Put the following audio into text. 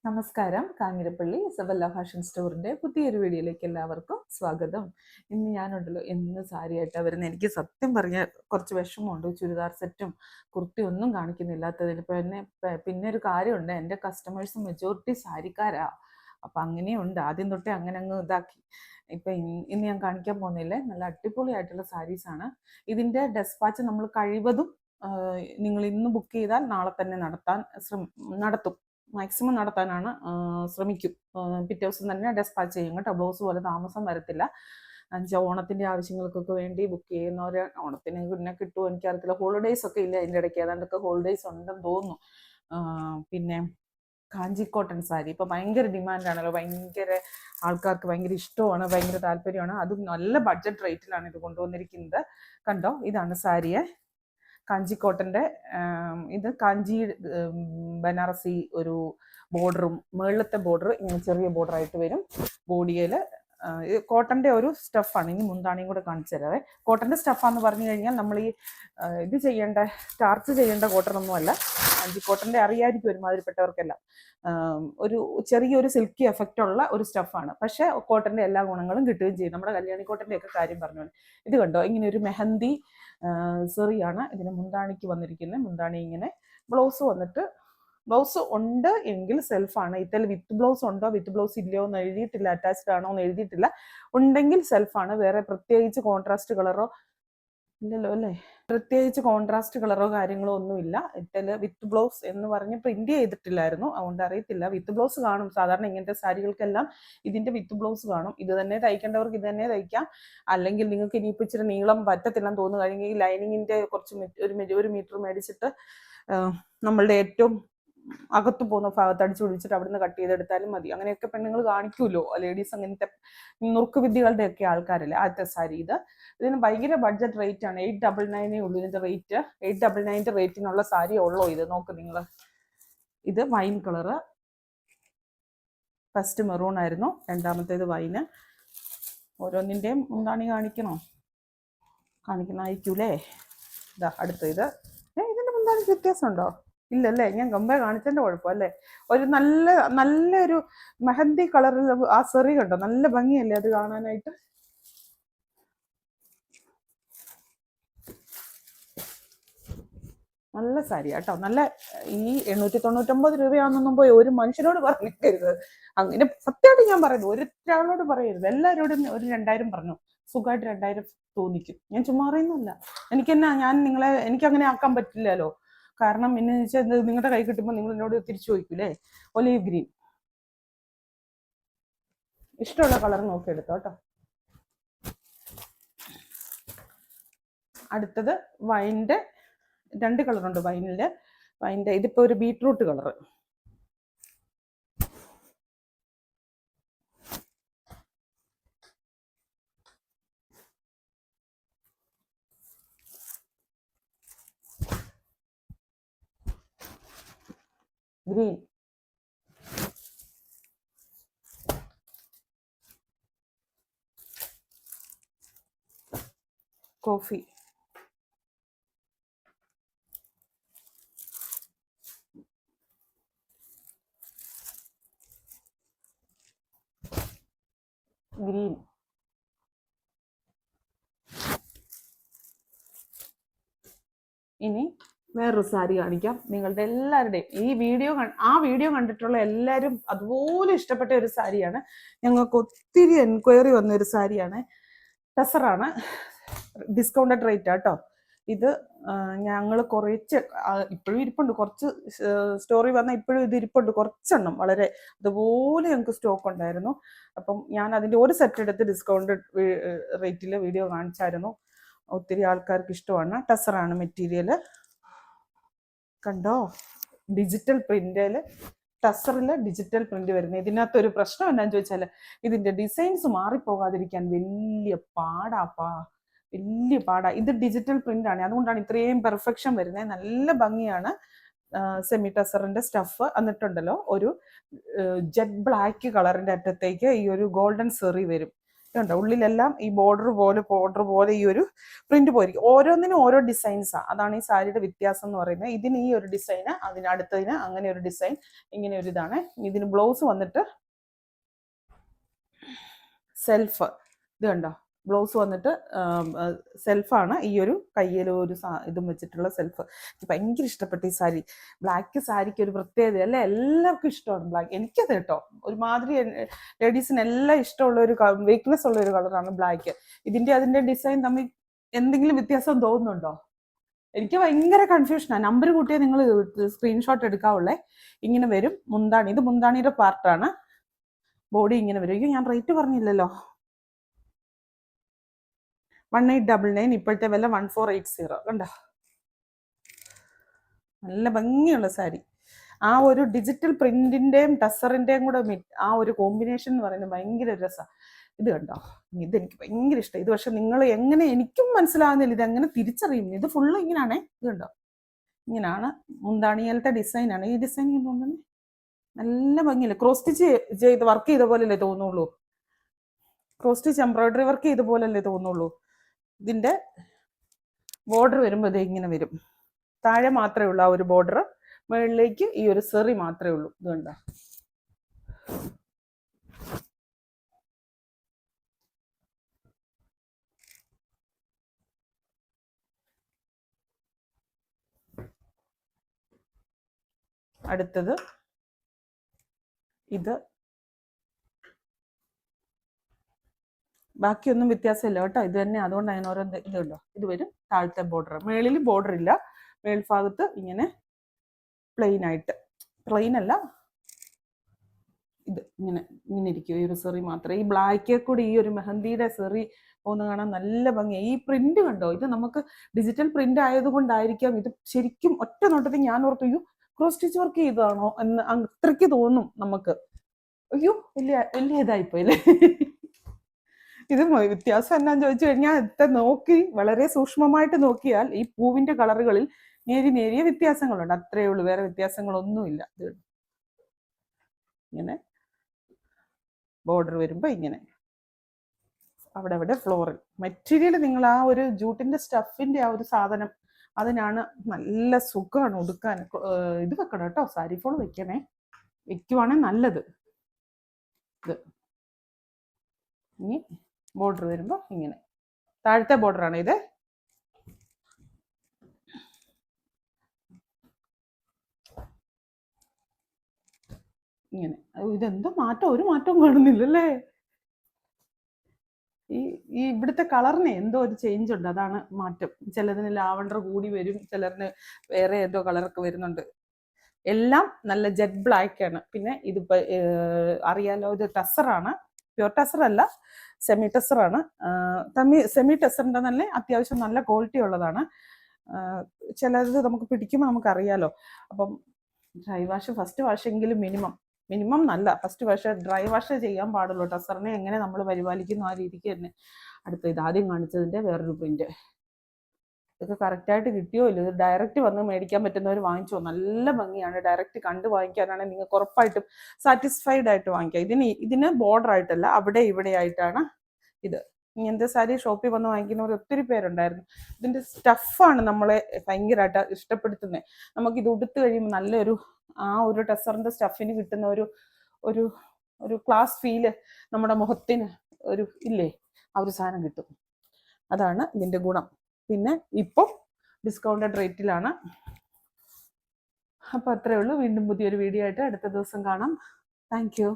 നമസ്കാരം. Kanjirappally Isabella fashion സ്റ്റോറിന്റെ പുതിയൊരു വീഡിയോയിലേക്ക് എല്ലാവർക്കും സ്വാഗതം. ഇന്ന് ഞാനുണ്ടല്ലോ എന്ന് സാരിയായിട്ടാണ് വരുന്നത്. എനിക്ക് സത്യം പറഞ്ഞാൽ കുറച്ച് വിഷമമുണ്ട്. ചുരിദാർ സെറ്റും കുർത്തി ഒന്നും കാണിക്കുന്നില്ലാത്തതിൽ. പിന്നെ ഒരു കാര്യമുണ്ട്, എൻ്റെ കസ്റ്റമേഴ്സ് മെജോറിറ്റി സാരിക്കാരാ. അപ്പം അങ്ങനെയുണ്ട്. ആദ്യം തൊട്ടേ അങ്ങനെ അങ്ങ് ഇതാക്കി. ഇപ്പം ഇന്ന് ഞാൻ കാണിക്കാൻ പോകുന്നില്ലേ, നല്ല അടിപൊളിയായിട്ടുള്ള സാരീസാണ്. ഇതിൻ്റെ ഡെസ്പാച്ച് നമ്മൾ കഴിവതും നിങ്ങൾ ഇന്ന് ബുക്ക് ചെയ്താൽ നാളെ തന്നെ നടത്തും. മാക്സിമം നടത്താനാണ് ശ്രമിക്കും. പിറ്റേ ദിവസം തന്നെ ഡെസ്പാച്ച് ചെയ്യും കേട്ടോ. ബ്ലൗസ് പോലെ താമസം വരത്തില്ല. ഓണത്തിൻ്റെ ആവശ്യങ്ങൾക്കൊക്കെ വേണ്ടി ബുക്ക് ചെയ്യുന്നവർ ഓണത്തിന് പിന്നെ കിട്ടുമോ എനിക്കറിയത്തില്ല. ഹോളിഡേയ്സ് ഒക്കെ ഇല്ല അതിൻ്റെ ഇടയ്ക്ക്, ഏതാണ്ടൊക്കെ ഹോളിഡേയ്സ് ഉണ്ടെന്ന് തോന്നുന്നു. പിന്നെ കാഞ്ചി കോട്ടൺ സാരി ഇപ്പം ഭയങ്കര ഡിമാൻഡാണല്ലോ. ഭയങ്കര ആൾക്കാർക്ക് ഭയങ്കര ഇഷ്ടമാണ്, ഭയങ്കര താല്പര്യമാണ്. അതും നല്ല ബഡ്ജറ്റ് റേറ്റിലാണ് ഇത് കൊണ്ടുവന്നിരിക്കുന്നത്. കണ്ടോ, ഇതാണ് സാരിയെ. കാഞ്ചി കോട്ടൻ്റെ ഇത് കാഞ്ചി ബനാറസി ഒരു ബോർഡറും, മുകളിലത്തെ ബോർഡർ ഇങ്ങനെ ചെറിയ ബോർഡറായിട്ട് വരും. ബോഡിയിൽ കോട്ടൻ്റെ ഒരു സ്റ്റഫാണ്. ഇനി മുന്താണിയും കൂടെ കാണിച്ചു തരാവേ. കോട്ടൻ്റെ സ്റ്റഫാന്ന് പറഞ്ഞു കഴിഞ്ഞാൽ നമ്മൾ ഈ ഇത് ചെയ്യേണ്ട, സ്റ്റാർച്ച് ചെയ്യേണ്ട കോട്ടൺ അല്ല. കാഞ്ചി കോട്ടൻ്റെ അറിയായിരിക്കും ഒരുമാതിരിപ്പെട്ടവർക്കെല്ലാം. ഒരു ചെറിയൊരു സിൽക്കി എഫക്റ്റ് ഉള്ള ഒരു സ്റ്റഫാണ്. പക്ഷേ കോട്ടൻ്റെ എല്ലാ ഗുണങ്ങളും കിട്ടുകയും ചെയ്യും. നമ്മുടെ കല്യാണി കോട്ടൻ്റെ ഒക്കെ കാര്യം പറഞ്ഞോളൂ. ഇത് കണ്ടോ, ഇങ്ങനെ ഒരു മെഹന്തി സെറിയാണ് ഇതിന് മുന്താണിക്ക് വന്നിരിക്കുന്നത്. മുന്താണി ഇങ്ങനെ. ബ്ലൗസ് ഉണ്ട് എങ്കിൽ സെൽഫാണ്. ഇതിൽ വിത്ത് ബ്ലൗസ് ഉണ്ടോ വിത്ത് ബ്ലൗസ് ഇല്ലയോ എന്ന് എഴുതിയിട്ടില്ല, അറ്റാച്ച്ഡ് ആണോ എന്ന് എഴുതിയിട്ടില്ല. ഉണ്ടെങ്കിൽ സെൽഫാണ്. വേറെ പ്രത്യേകിച്ച് കോൺട്രാസ്റ്റ് കളറോ ഇല്ലല്ലോ അല്ലേ, പ്രത്യേകിച്ച് കോൺട്രാസ്റ്റ് കളറോ കാര്യങ്ങളോ ഒന്നുമില്ല. ഇതില് വിത്ത് ബ്ലൗസ് എന്ന് പറഞ്ഞ് പ്രിന്റ് ചെയ്തിട്ടില്ലായിരുന്നു, അതുകൊണ്ട് അറിയത്തില്ല. വിത്ത് ബ്ലൗസ് കാണും സാധാരണ ഇങ്ങനത്തെ സാരികൾക്കെല്ലാം. ഇതിന്റെ വിത്ത് ബ്ലൗസ് കാണും. ഇത് തന്നെ തയ്ക്കേണ്ടവർക്ക് ഇത് തന്നെ തയ്ക്കാം. അല്ലെങ്കിൽ നിങ്ങൾക്ക് ഇനിയിപ്പോൾ ഇച്ചിരി നീളം പറ്റത്തില്ലെന്ന് തോന്നുന്നു കഴിഞ്ഞെങ്കിൽ ലൈനിങ്ങിന്റെ കുറച്ച് ഒരു മീറ്റർ മേടിച്ചിട്ട് നമ്മളുടെ ഏറ്റവും അകത്തു പോകുന്ന ഭാഗത്ത് അടിച്ചു പിടിച്ചിട്ട് അവിടുന്ന് കട്ട് ചെയ്തെടുത്താലും മതി. അങ്ങനെയൊക്കെ പെണ്ണുങ്ങൾ കാണിക്കുമല്ലോ, ലേഡീസ് അങ്ങനത്തെ നുറുക്ക് വിദ്യകളുടെ ഒക്കെ ആൾക്കാരല്ലേ. ആദ്യത്തെ സാരി ഇതിന് ഭയങ്കര ബഡ്ജറ്റ് റേറ്റ് ആണ്. 899 ഉള്ളൂ ഇതിന്റെ റേറ്റ്. 899 റേറ്റിനുള്ള സാരി ഉള്ളോ ഇത്? നോക്ക് നിങ്ങൾ. ഇത് വൈൻ കളറ്. ഫസ്റ്റ് മെറൂൺ ആയിരുന്നു, രണ്ടാമത്തേത് വൈന്. ഓരോന്നിൻ്റെയും മുന്താണി കാണിക്കണമായിരിക്കൂലേ. ഇതാ അടുത്ത ഇത്. ഇതിന്റെ മുന്താണിക്ക് വ്യത്യാസമുണ്ടോ? ഇല്ലല്ലേ, ഞാൻ ഗംഭ കാണിച്ചതിന്റെ കുഴപ്പമല്ലേ. ഒരു നല്ലൊരു മെഹന്തി കളറിൽ ആ സെറി കണ്ടോ, നല്ല ഭംഗിയല്ലേ അത് കാണാനായിട്ട്. നല്ല സാരി കേട്ടോ. നല്ല ഈ 899 രൂപയാണെന്നൊന്നും പോയി ഒരു മനുഷ്യനോട് പറഞ്ഞിരിക്കരുത്. അങ്ങനെ സത്യമായിട്ട് ഞാൻ പറയുന്നു, ഒരാളോട് പറയരുത്. എല്ലാവരോടും ഒരു 2000 പറഞ്ഞു. സുഖമായിട്ട് 2000 തോന്നിക്കും. ഞാൻ ചുമ്മാ പറയുന്നില്ല. എനിക്ക് അങ്ങനെ ആക്കാൻ പറ്റില്ലല്ലോ. കാരണം എന്ന് വെച്ചാൽ നിങ്ങളുടെ കൈ കിട്ടുമ്പോൾ നിങ്ങൾ എന്നോട് തിരിച്ചു ചോദിക്കൂലേ. ഒലീവ് ഗ്രീൻ ഇഷ്ടമുള്ള കളർ നോക്കി എടുത്തോ കേട്ടോ. അടുത്തത് വൈൻ്റെ 2 കളറുണ്ട്. വൈൻ്റെ ഇതിപ്പോ ഒരു beetroot colour. Green, coffee, green, ഇനി വേറൊരു സാരി കാണിക്കാം. നിങ്ങളുടെ എല്ലാവരുടെയും ആ വീഡിയോ കണ്ടിട്ടുള്ള എല്ലാവരും അതുപോലെ ഇഷ്ടപ്പെട്ട ഒരു സാരിയാണ്. ഞങ്ങൾക്ക് ഒത്തിരി എൻക്വയറി വന്ന ഒരു സാരിയാണ്. ടെസറാണ്, ഡിസ്കൗണ്ടഡ് റേറ്റ് ആട്ടോ. ഇത് ഞങ്ങൾ കുറച്ച് ഇപ്പോഴും ഇരിപ്പുണ്ട്. കുറച്ച് സ്റ്റോറി വന്നാൽ ഇപ്പോഴും ഇത് ഇരിപ്പുണ്ട്, കുറച്ചെണ്ണം. വളരെ അതുപോലെ ഞങ്ങൾക്ക് സ്റ്റോക്ക് ഉണ്ടായിരുന്നു. അപ്പം ഞാൻ അതിൻ്റെ ഒരു സെറ്റ് എടുത്ത് ഡിസ്കൗണ്ടഡ് റേറ്റിൽ വീഡിയോ കാണിച്ചായിരുന്നു. ഒത്തിരി ആൾക്കാർക്ക് ഇഷ്ടമാണ്. ടെസറാണ് മെറ്റീരിയൽ. കണ്ടോ, ഡിജിറ്റൽ പ്രിന്റിൽ, ടെസറില് ഡിജിറ്റൽ പ്രിന്റ് വരുന്നത്. ഇതിനകത്തൊരു പ്രശ്നം എന്താണെന്ന് ചോദിച്ചാൽ ഇതിന്റെ ഡിസൈൻസ് മാറിപ്പോകാതിരിക്കാൻ വലിയ പാടാ. ഇത് ഡിജിറ്റൽ പ്രിന്റ് ആണ്, അതുകൊണ്ടാണ് ഇത്രയും പെർഫെക്ഷൻ വരുന്നത്. നല്ല ഭംഗിയാണ്. Semi ടെസറിന്റെ stuff. എന്നിട്ടുണ്ടല്ലോ ഒരു ജെറ്റ് ബ്ലാക്ക് കളറിന്റെ അറ്റത്തേക്ക് ഈ ഒരു ഗോൾഡൻ സെറി വരും. ഇതുണ്ട്, ഉള്ളിലെല്ലാം ഈ ബോർഡർ പോലെ ഈ ഒരു പ്രിന്റ് പോയിരിക്കും. ഓരോന്നിനും ഓരോ ഡിസൈൻസാണ്. അതാണ് ഈ സാരിയുടെ വ്യത്യാസം എന്ന് പറയുന്നത്. ഇതിന് ഈ ഒരു ഡിസൈന്, അതിനടുത്തതിന് അങ്ങനെ ഒരു ഡിസൈൻ, ഇങ്ങനെ ഒരു ഇതാണ്. ഇതിന് ബ്ലൗസ് വന്നിട്ട് സെൽഫ്, ഇത് കണ്ടോ, ബ്ലൗസ് വന്നിട്ട് സെൽഫാണ്. ഈ ഒരു കയ്യിൽ ഒരു ഇതും വെച്ചിട്ടുള്ള സെൽഫ്. ഭയങ്കര ഇഷ്ടപ്പെട്ട ഈ സാരി. ബ്ലാക്ക് സാരിക്ക് ഒരു പ്രത്യേകത അല്ലേ, എല്ലാവർക്കും ഇഷ്ടമാണ് ബ്ലാക്ക്. എനിക്കത് കേട്ടോ, ഒരുമാതിരി ലേഡീസിന് എല്ലാം ഇഷ്ടമുള്ള ഒരു വീക്ക്നെസ് ഉള്ള ഒരു കളറാണ് ബ്ലാക്ക്. അതിന്റെ ഡിസൈൻ തമ്മിൽ എന്തെങ്കിലും വ്യത്യാസം തോന്നുന്നുണ്ടോ? എനിക്ക് ഭയങ്കര കൺഫ്യൂഷനാണ്. നമ്പർ കൂട്ടിയാൽ നിങ്ങൾ സ്ക്രീൻഷോട്ട് എടുക്കാവുള്ളേ. ഇങ്ങനെ വരും മുന്താണി, ഇത് മുന്താണിയുടെ പാർട്ടാണ്. ബോഡി ഇങ്ങനെ വരും. ഞാൻ റേറ്റ് പറഞ്ഞില്ലല്ലോ. 1899, ഇപ്പോഴത്തെ വില 1480. കണ്ടോ, നല്ല ഭംഗിയുള്ള സാരി. ആ ഒരു ഡിജിറ്റൽ പ്രിന്റിന്റെയും ടസറിന്റെയും കൂടെ ആ ഒരു കോമ്പിനേഷൻ എന്ന് പറയുന്നത് ഭയങ്കര രസമാണ്. ഇത് കണ്ടോ, ഇതെനിക്ക് ഭയങ്കര ഇഷ്ടം. ഇത് പക്ഷെ നിങ്ങൾ എങ്ങനെ, എനിക്കും മനസ്സിലാകുന്നില്ല ഇതെങ്ങനെ തിരിച്ചറിയും. ഇത് ഫുള്ള് ഇങ്ങനെയാണേ. ഇത് കണ്ടോ, ഇങ്ങനെയാണ് മുന്താണിയലത്തെ ഡിസൈനാണ്. ഈ ഡിസൈൻ തോന്നുന്നത് നല്ല ഭംഗിയില്ല. ക്രോസ് സ്റ്റിച്ച് ചെയ്ത് വർക്ക് ചെയ്ത പോലല്ലേ തോന്നുള്ളൂ. ക്രോസ് സ്റ്റിച്ച് എംബ്രോയിഡറി വർക്ക് ചെയ്ത പോലല്ലേ തോന്നുള്ളൂ. ഇതിന്റെ ബോർഡർ വരുമ്പോൾ ഇത് ഇങ്ങനെ വരും. താഴെ മാത്രമേ ഉള്ളൂ ആ ഒരു ബോർഡർ, മുകളിലേക്ക് ഈ ഒരു സെറി മാത്രമേ ഉള്ളൂ. ഇത് കണ്ടോ, അടുത്തത് ഇത്. ബാക്കിയൊന്നും വ്യത്യാസമില്ല കേട്ടോ, ഇത് തന്നെ. അതുകൊണ്ട് അതിനോരോ ഇതുണ്ടോ, ഇത് വരും താഴത്തെ ബോർഡർ. മേളിൽ ബോർഡർ ഇല്ല, മേൽഭാഗത്ത് ഇങ്ങനെ പ്ലെയിൻ ആയിട്ട്, പ്ലെയിൻ അല്ല, ഇത് ഇങ്ങനെ ഇങ്ങനെ ഇരിക്കും. ഈ ഒരു സെറി മാത്രമേ. ഈ ബ്ലാക്കേ കൂടി ഈ ഒരു മെഹന്തിയുടെ സെറി ഒന്ന് കാണാൻ നല്ല ഭംഗിയാണ്. ഈ പ്രിന്റ് കണ്ടോ, ഇത് നമുക്ക് ഡിജിറ്റൽ പ്രിന്റ് ആയതുകൊണ്ടായിരിക്കാം ഇത് ശരിക്കും ഒറ്റ നോട്ടത്തിൽ ഞാൻ ഓർത്തു, അയ്യോ ക്രോസ് സ്റ്റിച്ച് വർക്ക് ചെയ്തതാണോ എന്ന് അത്രയ്ക്ക് തോന്നും നമുക്ക്. അയ്യോ വലിയ ഇതായിപ്പോയില്ലേ. ഇത് വ്യത്യാസം എന്നാന്ന് ചോദിച്ചു കഴിഞ്ഞാൽ നോക്കി വളരെ സൂക്ഷ്മമായിട്ട് നോക്കിയാൽ ഈ പൂവിന്റെ കളറുകളിൽ നേരിയ വ്യത്യാസങ്ങളുണ്ട്. അത്രയേ ഉള്ളൂ, വേറെ വ്യത്യാസങ്ങളൊന്നുമില്ല. ഇങ്ങനെ ബോർഡർ വരുമ്പോ ഇങ്ങനെ അവിടെ ഫ്ലോറൽ മെറ്റീരിയൽ. നിങ്ങൾ ആ ഒരു ജൂട്ടിന്റെ സ്റ്റഫിന്റെ ആ ഒരു സാധനം, അതിനാണ് നല്ല സുഖമാണ് ഉടുക്കാൻ. ഇത് വെക്കണം കേട്ടോ, സാരി ഫോൾ വെക്കണേ, വെക്കുവാണെങ്കിൽ നല്ലത്. ഇത് ഇനി ബോർഡർ വരുമ്പോൾ ഇങ്ങനെ താഴത്തെ ബോർഡറാണ് ഇത്. ഇങ്ങനെ. ഇതെന്തോ മാറ്റം, ഒരു മാറ്റവും കാണുന്നില്ലല്ലേ. ഈ ഇവിടുത്തെ കളറിന് എന്തോ ഒരു ചേഞ്ച് ഉണ്ട്, അതാണ് മാറ്റം. ചിലതിന് ലാവണ്ടർ കൂടി വരും, ചിലതിന് വേറെ ഏതോ കളറൊക്കെ വരുന്നുണ്ട്. എല്ലാം നല്ല ജെറ്റ് ബ്ലാക്ക് ആണ്. പിന്നെ ഇതിപ്പോ അറിയാലോ, ഇത് ടസറാണ്, പ്യുവർ ടസർ അല്ല, സെമി ടസറാണ്. സെമി ടസറിന്റെ തന്നെ അത്യാവശ്യം നല്ല ക്വാളിറ്റി ഉള്ളതാണ്. ചിലത് നമുക്ക് പിടിക്കുമ്പോൾ നമുക്കറിയാലോ. അപ്പം ഡ്രൈ വാഷ്, ഫസ്റ്റ് വാഷെങ്കിലും മിനിമം നല്ല ഫസ്റ്റ് വാഷ്, ഡ്രൈ വാഷ് ചെയ്യാൻ പാടുള്ളൂ. ടസറിനെ എങ്ങനെ നമ്മൾ പരിപാലിക്കുന്നു ആ രീതിക്ക് തന്നെ. അടുത്ത ഇത് ആദ്യം കാണിച്ചതിന്റെ വേറൊരു പ്രിന്റ്. ഇതൊക്കെ കറക്റ്റായിട്ട് കിട്ടിയോ ഇല്ല. ഇത് ഡയറക്റ്റ് വന്ന് മേടിക്കാൻ പറ്റുന്നവർ വാങ്ങിച്ചോ, നല്ല ഭംഗിയാണ്. ഡയറക്റ്റ് കണ്ട് വാങ്ങിക്കാനാണെങ്കിൽ നിങ്ങൾക്ക് ഉറപ്പായിട്ടും സാറ്റിസ്ഫൈഡ് ആയിട്ട് വാങ്ങിക്കാം. ഇതിന് ബോർഡർ ആയിട്ടല്ല, അവിടെ ഇവിടെ ആയിട്ടാണ് ഇത്. ഇങ്ങനത്തെ സാരി ഷോപ്പിൽ വന്ന് വാങ്ങിക്കുന്നവർ ഒത്തിരി പേരുണ്ടായിരുന്നു. ഇതിന്റെ സ്റ്റഫാണ് നമ്മളെ ഭയങ്കരമായിട്ട് ഇഷ്ടപ്പെടുത്തുന്നത്. നമുക്കിത് ഉടുത്ത് കഴിയുമ്പോൾ നല്ലൊരു ആ ഒരു ടസറിന്റെ സ്റ്റഫിന് കിട്ടുന്ന ഒരു ക്ലാസ് ഫീല് നമ്മുടെ മുഖത്തിന് ഒരു ഇല്ലേ, ആ ഒരു സാധനം കിട്ടും. അതാണ് ഇതിന്റെ ഗുണം. പിന്നെ ഇപ്പം ഡിസ്കൗണ്ടഡ് റേറ്റിലാണ്. അപ്പൊ അത്രേ ഉള്ളൂ. വീണ്ടും പുതിയൊരു വീഡിയോ ആയിട്ട് അടുത്ത ദിവസം കാണാം. Thank you.